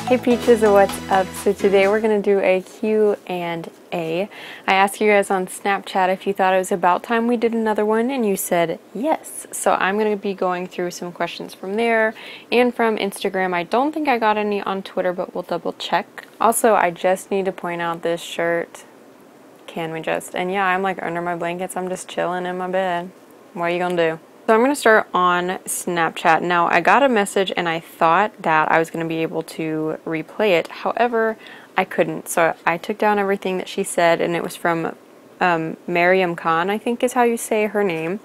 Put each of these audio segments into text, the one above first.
Hey Peaches, what's up? So today we're going to do a Q&A. I asked you guys on Snapchat if you thought it was about time we did another one, and you said yes. So I'm going to be going through some questions from there and from Instagram. I don't think I got any on Twitter, but we'll double check. Also, I just need to point out this shirt. Can we just? And yeah, I'm like under my blankets. I'm just chilling in my bed. What are you going to do? So I'm going to start on Snapchat. Now, I got a message and I thought that I was going to be able to replay it. However, I couldn't. So I took down everything that she said, and it was from Mariam Khan, I think is how you say her name.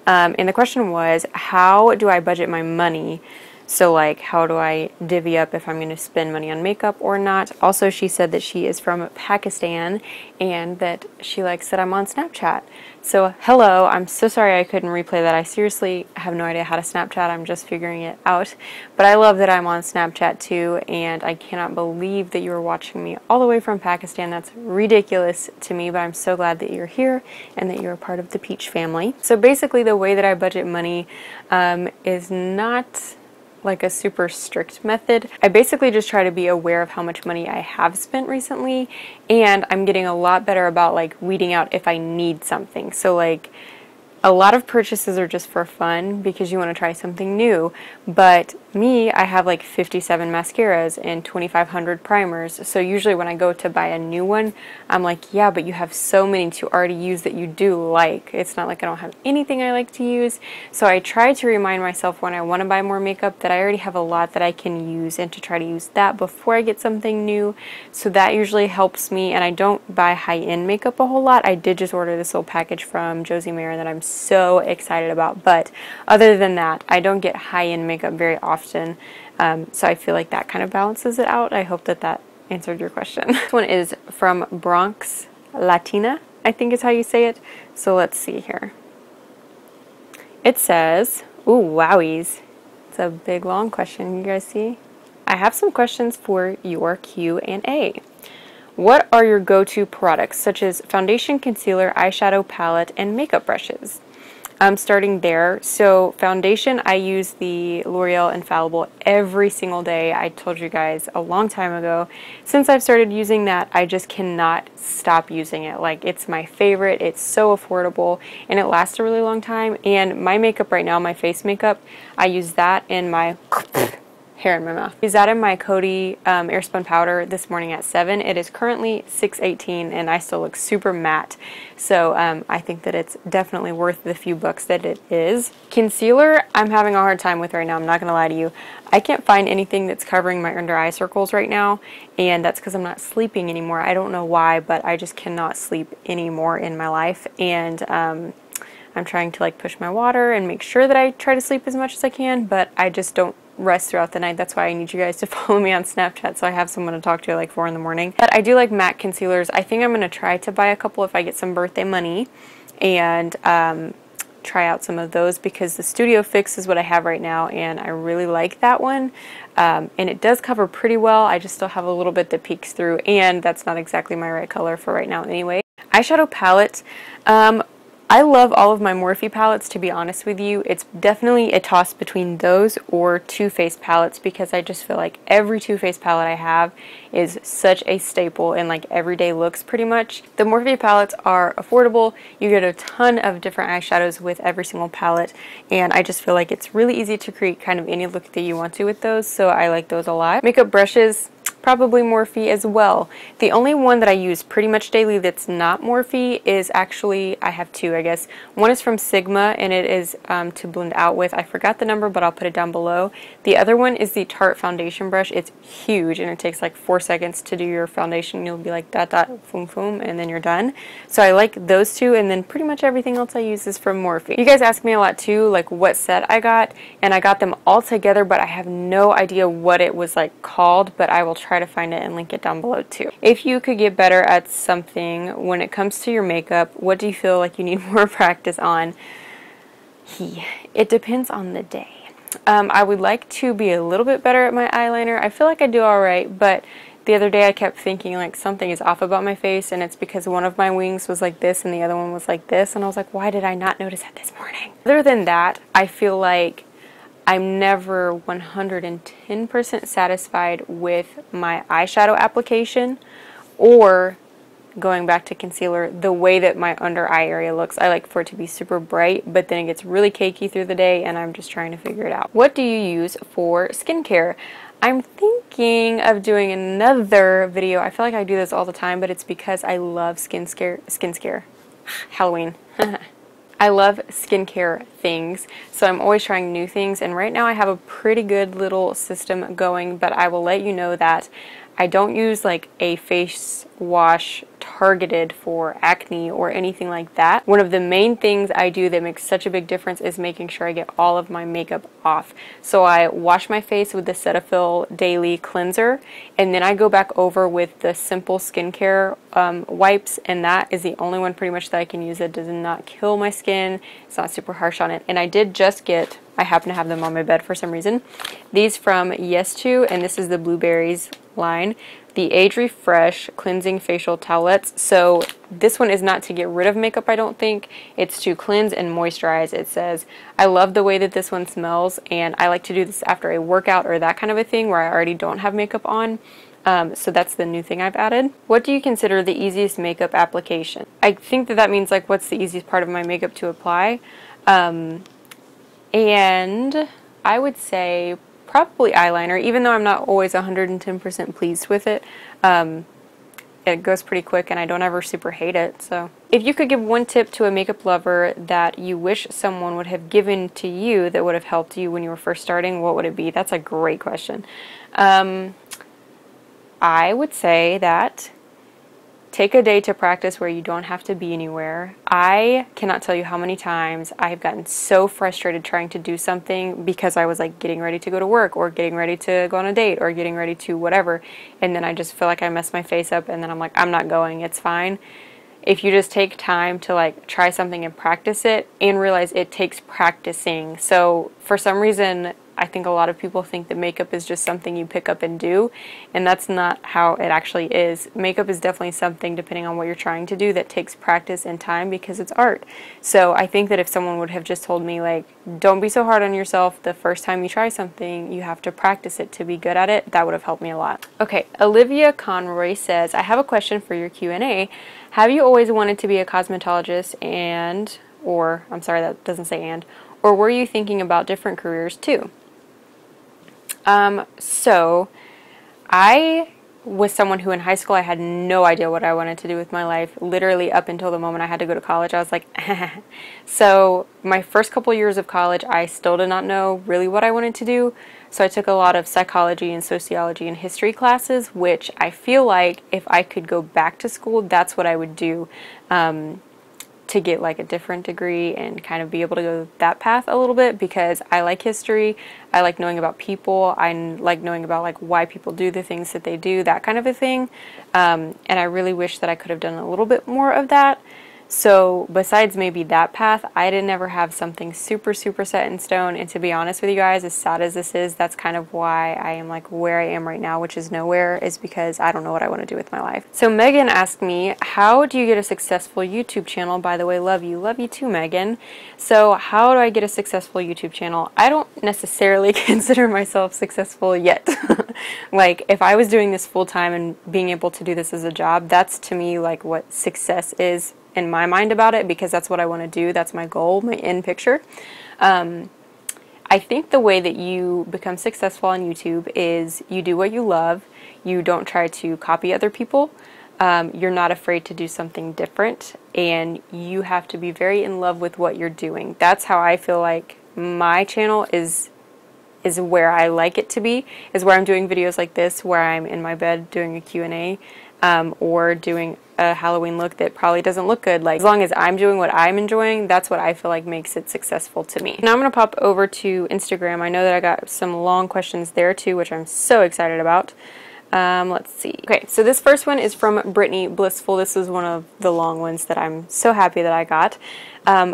And the question was, how do I budget my money? So like, how do I divvy up if I'm going to spend money on makeup or not? Also, she said that she is from Pakistan and that she likes that I'm on Snapchat. So hello, I'm so sorry I couldn't replay that. I seriously have no idea how to Snapchat. I'm just figuring it out. But I love that I'm on Snapchat too, and I cannot believe that you are watching me all the way from Pakistan. That's ridiculous to me, but I'm so glad that you're here and that you're a part of the Peach family. So basically the way that I budget money is not like a super strict method. I basically just try to be aware of how much money I have spent recently, and I'm getting a lot better about like weeding out if I need something. So like a lot of purchases are just for fun because you want to try something new, but me, I have like 57 mascaras and 2,500 primers, so usually when I go to buy a new one, I'm like, yeah, but you have so many to already use that you do like. It's not like I don't have anything I like to use, so I try to remind myself when I want to buy more makeup that I already have a lot that I can use, and to try to use that before I get something new, so that usually helps me. And I don't buy high-end makeup a whole lot. I did just order this little package from Josie Mayer that I'm so excited about, but other than that, I don't get high-end makeup very often. So I feel like that kind of balances it out. I hope that that answered your question. This one is from Bronx Latina, I think is how you say it. So let's see here. It says, ooh, wowies. It's a big long question, you guys see? I have some questions for your Q&A. What are your go-to products, such as foundation, concealer, eyeshadow palette, and makeup brushes? Starting there, so foundation, I use the L'Oreal Infallible every single day. I told you guys a long time ago. Since I've started using that, I just cannot stop using it. Like, it's my favorite. It's so affordable, and it lasts a really long time. And my makeup right now, my face makeup, I use that in my hair in my mouth. Use that in my Coty Airspun powder this morning at 7. It is currently 6:18 and I still look super matte. So I think that it's definitely worth the few bucks that it is. Concealer, I'm having a hard time with right now. I'm not going to lie to you. I can't find anything that's covering my under eye circles right now, and that's because I'm not sleeping anymore. I don't know why, but I just cannot sleep anymore in my life. And I'm trying to like push my water and make sure that I try to sleep as much as I can, but I just don't rest throughout the night. That's why I need you guys to follow me on Snapchat so I have someone to talk to at like 4 in the morning. But I do like matte concealers. I think I'm going to try to buy a couple if I get some birthday money, and try out some of those, because the Studio Fix is what I have right now and I really like that one. And it does cover pretty well. I just still have a little bit that peeks through, and that's not exactly my right color for right now anyway. Eyeshadow palette. I love all of my Morphe palettes, to be honest with you. It's definitely a toss between those or Too Faced palettes, because I just feel like every Too Faced palette I have is such a staple in like everyday looks pretty much. The Morphe palettes are affordable. You get a ton of different eyeshadows with every single palette, and I just feel like it's really easy to create kind of any look that you want to with those, so I like those a lot. Makeup brushes, probably Morphe as well. The only one that I use pretty much daily that's not Morphe is actually, I have two I guess. One is from Sigma, and it is to blend out with. I forgot the number, but I'll put it down below. The other one is the Tarte foundation brush. It's huge and it takes like 4 seconds to do your foundation. You'll be like dot dot boom boom and then you're done. So I like those two, and then pretty much everything else I use is from Morphe. You guys ask me a lot too, like what set I got, and I got them all together, but I have no idea what it was like called, but I will try to find it and link it down below too. If you could get better at something when it comes to your makeup, what do you feel like you need more practice on? It depends on the day. I would like to be a little bit better at my eyeliner. I feel like I do alright, but the other day I kept thinking like something is off about my face, and it's because one of my wings was like this and the other one was like this, and I was like, why did I not notice that this morning? Other than that, I feel like I'm never 110% satisfied with my eyeshadow application or going back to concealer, the way that my under eye area looks. I like for it to be super bright, but then it gets really cakey through the day and I'm just trying to figure it out. What do you use for skincare? I'm thinking of doing another video. I feel like I do this all the time, but it's because I love skincare. Halloween. I love skincare things, so I'm always trying new things, and right now I have a pretty good little system going, but I will let you know that I don't use like a face wash targeted for acne or anything like that. One of the main things I do that makes such a big difference is making sure I get all of my makeup off. So I wash my face with the Cetaphil Daily Cleanser, and then I go back over with the Simple Skincare wipes, and that is the only one pretty much that I can use that does not kill my skin. It's not super harsh on it. And I did just get, I happen to have them on my bed for some reason, these from Yes2, and this is the Blueberries line, the Age Refresh Cleansing Facial Towelettes. So this one is not to get rid of makeup, I don't think. It's to cleanse and moisturize, it says. I love the way that this one smells, and I like to do this after a workout or that kind of a thing where I already don't have makeup on. So that's the new thing I've added. What do you consider the easiest makeup application? I think that means like what's the easiest part of my makeup to apply. And I would say probably eyeliner, even though I'm not always 110% pleased with it. It goes pretty quick and I don't ever super hate it. So if you could give one tip to a makeup lover that you wish someone would have given to you that would have helped you when you were first starting, what would it be? That's a great question. I would say that take a day to practice where you don't have to be anywhere. I cannot tell you how many times I've gotten so frustrated trying to do something because I was like getting ready to go to work or getting ready to go on a date or getting ready to whatever, and then I just feel like I messed my face up and then I'm like, I'm not going, it's fine. If you just take time to like try something and practice it and realize it takes practicing. So for some reason, I think a lot of people think that makeup is just something you pick up and do, and that's not how it actually is. Makeup is definitely something, depending on what you're trying to do, that takes practice and time because it's art. So I think that if someone would have just told me, like, don't be so hard on yourself the first time you try something, you have to practice it to be good at it, that would have helped me a lot. Okay, Olivia Conroy says, I have a question for your Q&A. Have you always wanted to be a cosmetologist I'm sorry, that doesn't say or were you thinking about different careers too? So I was someone who in high school I had no idea what I wanted to do with my life. Literally up until the moment I had to go to college, I was like, So my first couple years of college, I still did not know really what I wanted to do. So I took a lot of psychology and sociology and history classes, which I feel like if I could go back to school, that's what I would do. To get like a different degree and kind of be able to go that path a little bit, because I like history, I like knowing about people, I like knowing about like why people do the things that they do, that kind of a thing, and I really wish that I could have done a little bit more of that. So besides maybe that path, I didn't ever have something super set in stone, and to be honest with you guys, as sad as this is, that's kind of why I am like where I am right now, which is nowhere, is because I don't know what I want to do with my life. So Megan asked me, how do you get a successful YouTube channel? By the way, love you too, Megan. So how do I get a successful YouTube channel? I don't necessarily consider myself successful yet. Like if I was doing this full time and being able to do this as a job, that's to me like what success is in my mind about it, because that's what I want to do. That's my goal, my end picture. I think the way that you become successful on YouTube is you do what you love. You don't try to copy other people. You're not afraid to do something different, and you have to be very in love with what you're doing. That's how I feel like my channel is where I like it to be, is where I'm doing videos like this, where I'm in my bed doing a Q&A, or doing a Halloween look that probably doesn't look good. Like, as long as I'm doing what I'm enjoying, that's what I feel like makes it successful to me. Now I'm going to pop over to Instagram. I know that I got some long questions there too, which I'm so excited about. Let's see. Okay, so this first one is from Brittany Blissful. This is one of the long ones that I'm so happy that I got.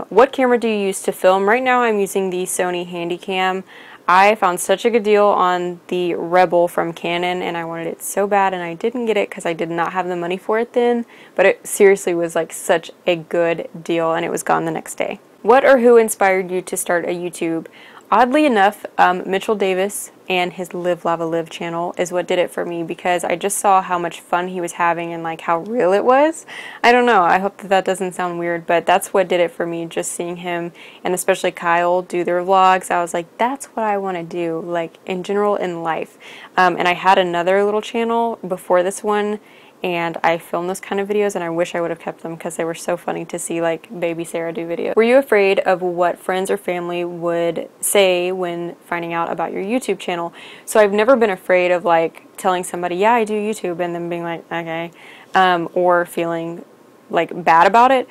What camera do you use to film? Right now I'm using the Sony Handycam. I found such a good deal on the Rebel from Canon, and I wanted it so bad, and I didn't get it because I did not have the money for it then, but it seriously was like such a good deal, and it was gone the next day. What or who inspired you to start a YouTube? Oddly enough, Mitchell Davis and his Live Lava Live channel is what did it for me, because I just saw how much fun he was having and like how real it was. I don't know, I hope that that doesn't sound weird, but that's what did it for me, just seeing him and especially Kyle do their vlogs. I was like, that's what I want to do, like in general in life. And I had another little channel before this one, and I filmed those kind of videos, and I wish I would have kept them because they were so funny to see like baby Sarah do videos. Were you afraid of what friends or family would say when finding out about your YouTube channel? So I've never been afraid of like telling somebody, yeah, I do YouTube, and then being like, okay, or feeling like bad about it.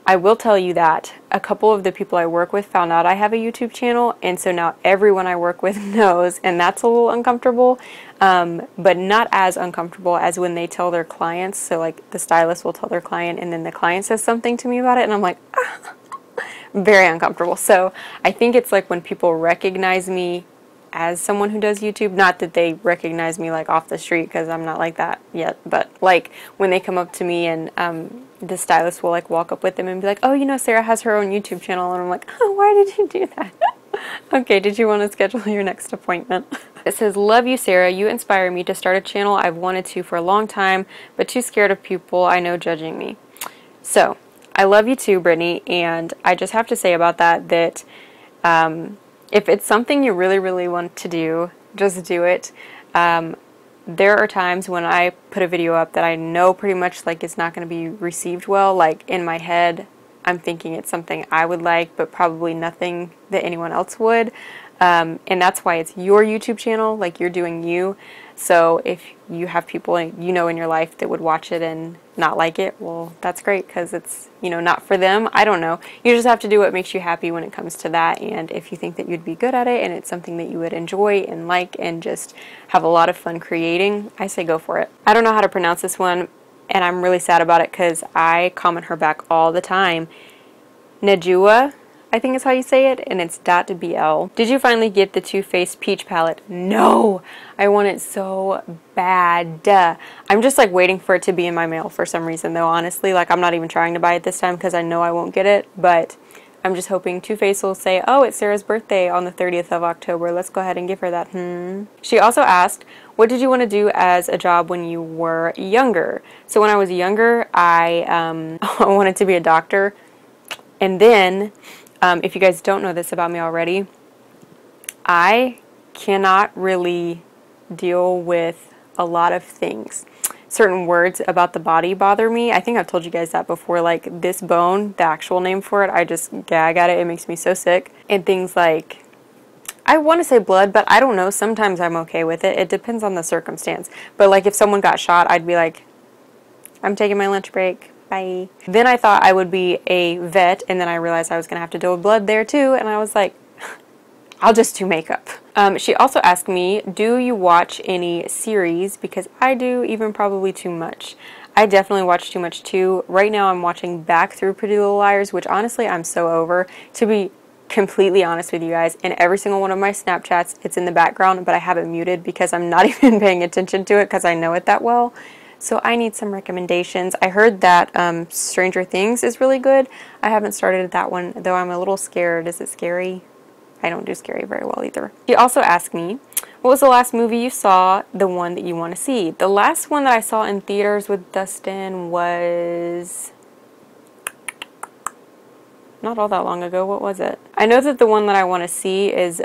I will tell you that a couple of the people I work with found out I have a YouTube channel, and so now everyone I work with knows, and that's a little uncomfortable, but not as uncomfortable as when they tell their clients. So like the stylist will tell their client, and then the client says something to me about it, and I'm like, ah, very uncomfortable. So I think it's like when people recognize me as someone who does YouTube, not that they recognize me like off the street, because I'm not like that yet, but like when they come up to me and the stylist will like walk up with them and be like, oh, you know, Sarah has her own YouTube channel, and I'm like, oh, why did you do that? Okay, did you want to schedule your next appointment? It says, love you, Sarah. You inspire me to start a channel I've wanted to for a long time, but too scared of people I know judging me. So I love you too, Brittany, and I just have to say about that that if it's something you really, really want to do, just do it. There are times when I put a video up that I know pretty much like it's not going to be received well. Like in my head, I'm thinking it's something I would like, but probably nothing that anyone else would. And that's why it's your YouTube channel, like you're doing you. So if you have people you know in your life that would watch it and not like it, well, that's great, because it's, you know, not for them. I don't know. You just have to do what makes you happy when it comes to that. And if you think that you'd be good at it and it's something that you would enjoy and like and just have a lot of fun creating, I say go for it. I don't know how to pronounce this one, and I'm really sad about it because I comment her back all the time. Najua, I think is how you say it, and it's .bl. Did you finally get the Too Faced Peach palette? No! I want it so bad. I'm just like waiting for it to be in my mail for some reason though, honestly. Like I'm not even trying to buy it this time because I know I won't get it, but I'm just hoping Too Faced will say, oh, it's Sarah's birthday on the 30th of October. Let's go ahead and give her that. She also asked, what did you want to do as a job when you were younger? So when I was younger, I wanted to be a doctor. And then, if you guys don't know this about me already, I cannot really deal with a lot of things. Certain words about the body bother me. I think I've told you guys that before, like this bone, the actual name for it, I just gag at it. It makes me so sick. And things like, I want to say blood, but I don't know. Sometimes I'm okay with it. It depends on the circumstance. But like if someone got shot, I'd be like, I'm taking my lunch break. Bye. Then I thought I would be a vet, and then I realized I was going to have to deal with blood there too, and I was like, I'll just do makeup. She also asked me, do you watch any series? Because I do, even probably too much. I definitely watch too much too. Right now I'm watching back through Pretty Little Liars, which honestly I'm so over. To be completely honest with you guys, in every single one of my Snapchats, it's in the background, but I have it muted because I'm not even paying attention to it because I know it that well. So I need some recommendations. I heard that Stranger Things is really good. I haven't started that one, though I'm a little scared. Is it scary? I don't do scary very well either. She also asked me, what was the last movie you saw, the one that you want to see? The last one that I saw in theaters with Dustin was not all that long ago. What was it? I know that the one that I want to see is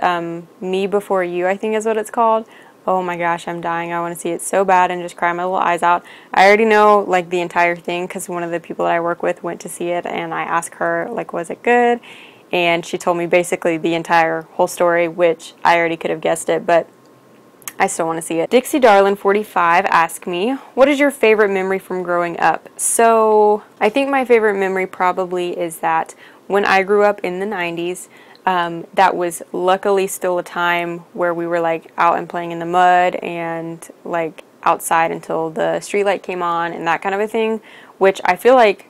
Me Before You, I think is what it's called. Oh my gosh, I'm dying. I want to see it so bad and just cry my little eyes out. I already know like the entire thing because one of the people that I work with went to see it, and I asked her like, was it good? And she told me basically the entire whole story, which I already could have guessed it, but I still want to see it. Dixie Darlin 45 asked me, what is your favorite memory from growing up? So I think my favorite memory probably is that when I grew up in the 90s, that was luckily still a time where we were like out and playing in the mud and like outside until the street light came on and that kind of a thing, which I feel like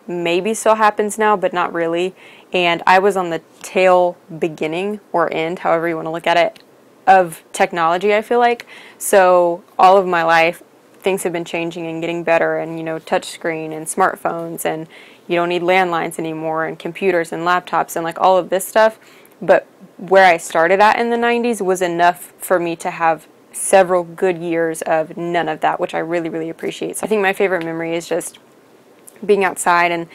maybe still happens now, but not really. And I was on the tail beginning or end, however you want to look at it, of technology, I feel like. So all of my life, things have been changing and getting better, and, you know, touchscreen and smartphones, and you don't need landlines anymore, and computers and laptops and like all of this stuff. but where I started at in the 90s was enough for me to have several good years of none of that, which I really, really appreciate. So I think my favorite memory is just being outside and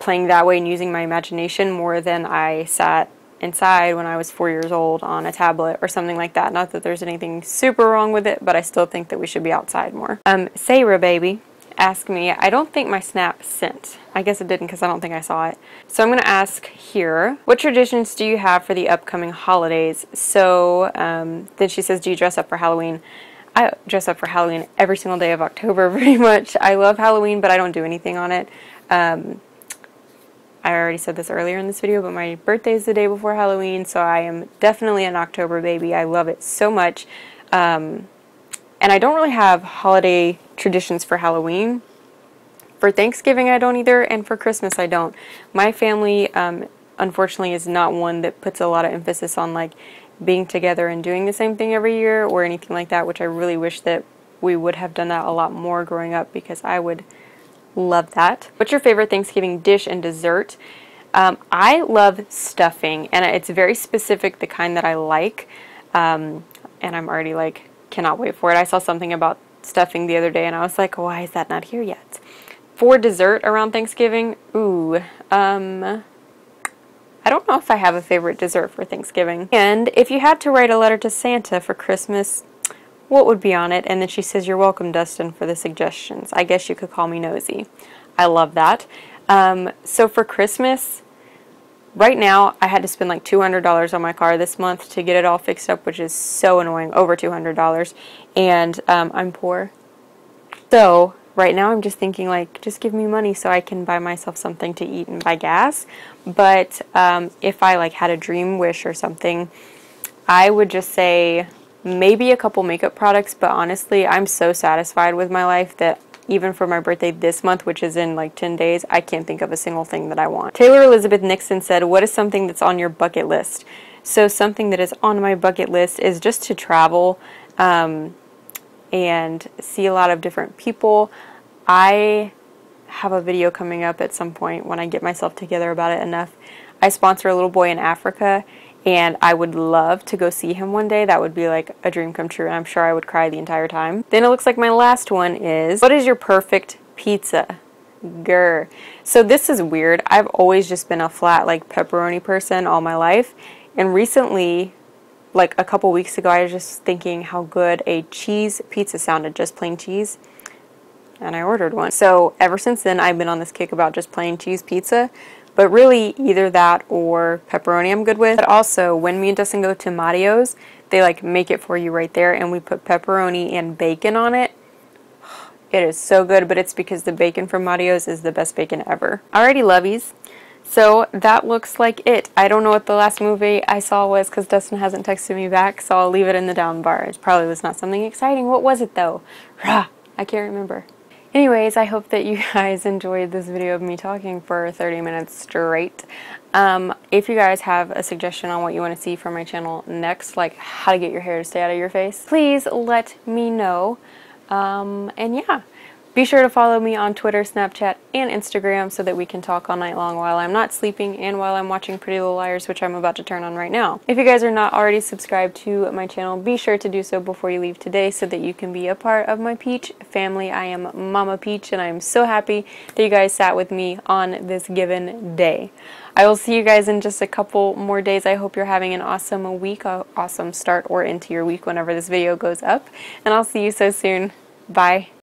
playing that way and using my imagination more than I sat inside when I was 4 years old on a tablet or something like that. Not that there's anything super wrong with it, but I still think that we should be outside more. Sarah baby asked me, I don't think my snap sent. I guess it didn't because I don't think I saw it. So I'm going to ask here, what traditions do you have for the upcoming holidays? So then she says, do you dress up for Halloween? I dress up for Halloween every single day of October pretty much. I love Halloween, but I don't do anything on it. I already said this earlier in this video, but my birthday is the day before Halloween, so I am definitely an October baby. I love it so much. And I don't really have holiday traditions for Halloween. For Thanksgiving, I don't either, and for Christmas, I don't. My family, unfortunately, is not one that puts a lot of emphasis on, like, being together and doing the same thing every year or anything like that, which I really wish that we would have done that a lot more growing up, because I would love that. What's your favorite Thanksgiving dish and dessert? I love stuffing, and it's very specific, the kind that I like, and I'm already like, cannot wait for it. I saw something about stuffing the other day, and I was like, why is that not here yet? For dessert around Thanksgiving, I don't know if I have a favorite dessert for Thanksgiving. And if you had to write a letter to Santa for Christmas, what would be on it? And then she says, you're welcome, Dustin, for the suggestions. I guess you could call me nosy. I love that. So for Christmas, right now, I had to spend like $200 on my car this month to get it all fixed up, which is so annoying, over $200. And I'm poor. So right now I'm just thinking, like, just give me money so I can buy myself something to eat and buy gas. But if I like had a dream wish or something, I would just say maybe a couple makeup products, but honestly, I'm so satisfied with my life that even for my birthday this month, which is in like 10 days, I can't think of a single thing that I want. Taylor Elizabeth Nixon said, what is something that's on your bucket list? So something that is on my bucket list is just to travel and see a lot of different people. I have a video coming up at some point when I get myself together about it enough. I sponsor a little boy in Africa, and I would love to go see him one day. That would be like a dream come true, and I'm sure I would cry the entire time. Then it looks like my last one is, what is your perfect pizza? Grr. So this is weird. I've always just been a flat like pepperoni person all my life, and recently, like a couple weeks ago, I was just thinking how good a cheese pizza sounded, just plain cheese, and I ordered one. So ever since then, I've been on this kick about just plain cheese pizza. But really, either that or pepperoni I'm good with. But also, when me and Dustin go to Mario's, they like make it for you right there, and we put pepperoni and bacon on it. It is so good, but it's because the bacon from Mario's is the best bacon ever. Alrighty, lovies. So that looks like it. I don't know what the last movie I saw was because Dustin hasn't texted me back, so I'll leave it in the down bar. It probably was not something exciting. What was it though? Rah, I can't remember. Anyways, I hope that you guys enjoyed this video of me talking for 30 minutes straight. If you guys have a suggestion on what you want to see from my channel next, like how to get your hair to stay out of your face, please let me know. And yeah, be sure to follow me on Twitter, Snapchat, and Instagram so that we can talk all night long while I'm not sleeping and while I'm watching Pretty Little Liars, which I'm about to turn on right now. If you guys are not already subscribed to my channel, be sure to do so before you leave today so that you can be a part of my Peach family. I am Mama Peach, and I am so happy that you guys sat with me on this given day. I will see you guys in just a couple more days. I hope you're having an awesome week, an awesome start or into your week whenever this video goes up, and I'll see you so soon. Bye.